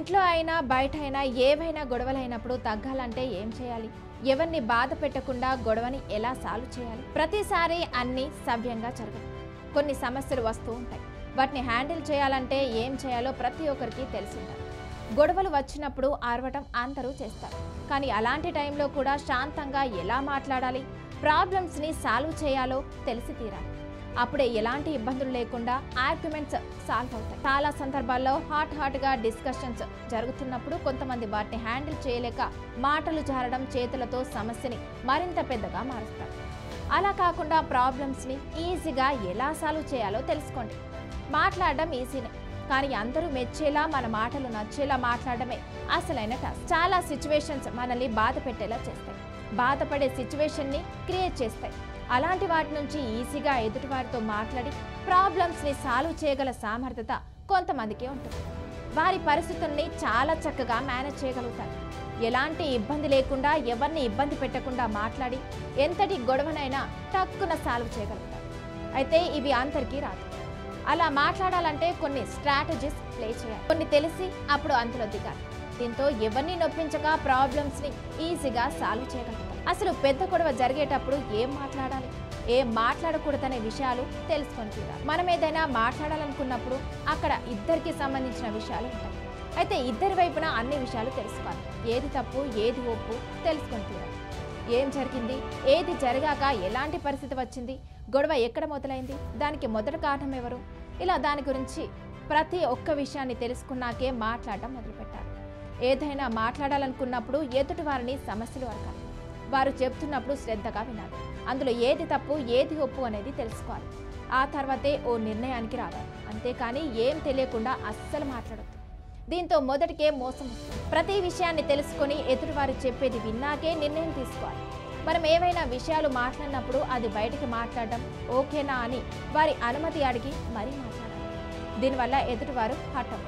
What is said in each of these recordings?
ఇంట్లో అయినా బయట అయినా ఏవైనా గొడవలైనప్పుడు తగ్గాలంటే ఏం చేయాలి? ఎవరిని బాధ పెట్టకుండా గొడవని ఎలా సాల్వ్ చేయాలి? ప్రతిసారి అన్నీ సవ్యంగా జరగవు. కొన్ని సమస్యలు వస్తూ ఉంటాయి. వాటిని హ్యాండిల్ చేయాలంటే ఏం చేయాలో ప్రతి ఒక్కరికి తెలిసింటారు. గొడవలు వచ్చినప్పుడు అరవటం అందరూ చేస్తారు. కానీ అలాంటి టైంలో కూడా శాంతంగా ఎలా మాట్లాడాలి, ప్రాబ్లమ్స్ని సాల్వ్ చేయాలో తెలిసి తీరాలి. అప్పుడే ఎలాంటి ఇబ్బందులు లేకుండా ఆర్గ్యుమెంట్స్ సాల్వ్ అవుతాయి. చాలా సందర్భాల్లో హాట్గా డిస్కషన్స్ జరుగుతున్నప్పుడు కొంతమంది వాటిని హ్యాండిల్ చేయలేక మాటలు జారడం, చేతులతో సమస్యని మరింత పెద్దగా మారుస్తారు. అలా కాకుండా ప్రాబ్లమ్స్ని ఈజీగా ఎలా సాల్వ్ చేయాలో తెలుసుకోండి. మాట్లాడడం ఈజీనే, కానీ అందరూ మెచ్చేలా, మన మాటలు నచ్చేలా మాట్లాడడమే అసలైన టాస్క్. చాలా సిచ్యువేషన్స్ మనల్ని బాధ పెట్టేలా చేస్తాయి, బాధపడే సిచ్యువేషన్ని క్రియేట్ చేస్తాయి. అలాంటి వాటి నుంచి ఈజీగా ఎదుటివారితో మాట్లాడి ప్రాబ్లమ్స్ని సాల్వ్ చేయగల సామర్థ్యత కొంతమందికే ఉంటుంది. వారి పరిస్థితుల్ని చాలా చక్కగా మేనేజ్ చేయగలుగుతారు. ఎలాంటి ఇబ్బంది లేకుండా, ఎవరిని ఇబ్బంది పెట్టకుండా మాట్లాడి ఎంతటి గొడవనైనా టక్కున సాల్వ్ చేయగలుగుతారు. అయితే ఇవి అందరికీ రాదు. అలా మాట్లాడాలంటే కొన్ని స్ట్రాటజీస్ ప్లే చేయాలి. కొన్ని తెలిసి అప్పుడు అందులో దిగాలి. దీంతో ఎవరిని నొప్పించగా ప్రాబ్లమ్స్ని ఈజీగా సాల్వ్ చేయగలుగుతారు. అసలు పెద్ద గొడవ జరిగేటప్పుడు ఏం మాట్లాడాలి, ఏం మాట్లాడకూడదనే విషయాలు తెలుసుకొని తీరాలి. మనం ఏదైనా మాట్లాడాలనుకున్నప్పుడు అక్కడ ఇద్దరికి సంబంధించిన విషయాలు ఉంటాయి. అయితే ఇద్దరి వైపున అన్ని విషయాలు తెలుసుకోవాలి. ఏది తప్పు, ఏది ఒప్పు తెలుసుకొని తీరాలి. ఏం జరిగింది, ఏది జరిగాక ఎలాంటి పరిస్థితి వచ్చింది, గొడవ ఎక్కడ మొదలైంది, దానికి మొదటి కారణం ఎవరు, ఇలా దాని గురించి ప్రతి ఒక్క విషయాన్ని తెలుసుకున్నాకే మాట్లాడడం మొదలుపెట్టాలి. ఏదైనా మాట్లాడాలనుకున్నప్పుడు ఎదుటి వారిని సమస్యలు అడగాలి. వారు చెప్తున్నప్పుడు శ్రద్ధగా వినాలి. అందులో ఏది తప్పు, ఏది ఒప్పు అనేది తెలుసుకోవాలి. ఆ తర్వాతే ఓ నిర్ణయానికి రావాలి. అంతేకాని ఏం తెలియకుండా అస్సలు మాట్లాడద్దు. దీంతో మొదటికే మోసం వస్తుంది. ప్రతి విషయాన్ని తెలుసుకొని ఎదుటివారు చెప్పేది విన్నాకే నిర్ణయం తీసుకోవాలి. మనం ఏవైనా విషయాలు మాట్లాడినప్పుడు అది బయటికి మాట్లాడడం ఓకేనా అని వారి అనుమతి అడిగి మరీ మాట్లాడాలి. దీనివల్ల ఎదుటివారు హఠం,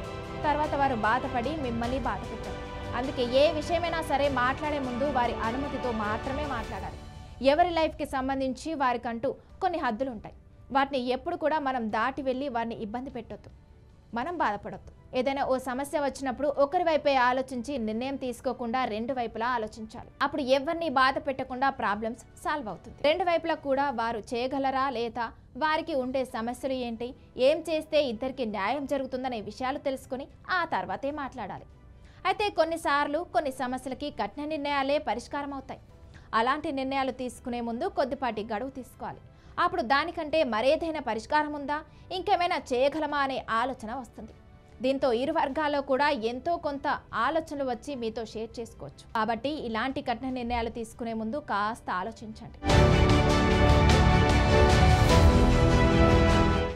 తర్వాత వారు బాధపడి మిమ్మల్ని బాధ పెట్టారు. అందుకే ఏ విషయమైనా సరే మాట్లాడే ముందు వారి అనుమతితో మాత్రమే మాట్లాడాలి. ఎవరి లైఫ్కి సంబంధించి వారికంటూ కొన్ని హద్దులు ఉంటాయి. వాటిని ఎప్పుడు కూడా మనం దాటి వెళ్ళి వారిని ఇబ్బంది పెట్టొద్దు, మనం బాధపడొద్దు. ఏదైనా ఓ సమస్య వచ్చినప్పుడు ఒకరి వైపే ఆలోచించి నిర్ణయం తీసుకోకుండా రెండు వైపులా ఆలోచించాలి. అప్పుడు ఎవరిని బాధ పెట్టకుండా ప్రాబ్లమ్స్ సాల్వ్ అవుతుంది. రెండు వైపులా కూడా వారు చేయగలరా లేదా, వారికి ఉండే సమస్యలు ఏంటి, ఏం చేస్తే ఇద్దరికి న్యాయం జరుగుతుందనే విషయాలు తెలుసుకొని ఆ తర్వాతే మాట్లాడాలి. అయితే కొన్నిసార్లు కొన్ని సమస్యలకి కఠిన నిర్ణయాలే పరిష్కారం అవుతాయి. అలాంటి నిర్ణయాలు తీసుకునే ముందు కొద్దిపాటి గడువు తీసుకోవాలి. అప్పుడు దానికంటే మరేదైనా పరిష్కారం ఉందా, ఇంకేమైనా చేయగలమా అనే ఆలోచన వస్తుంది. దీంతో ఇరు వర్గాల్లో కూడా ఎంతో కొంత ఆలోచనలు వచ్చి మీతో షేర్ చేసుకోవచ్చు. కాబట్టి ఇలాంటి కఠిన నిర్ణయాలు తీసుకునే ముందు కాస్త ఆలోచించండి.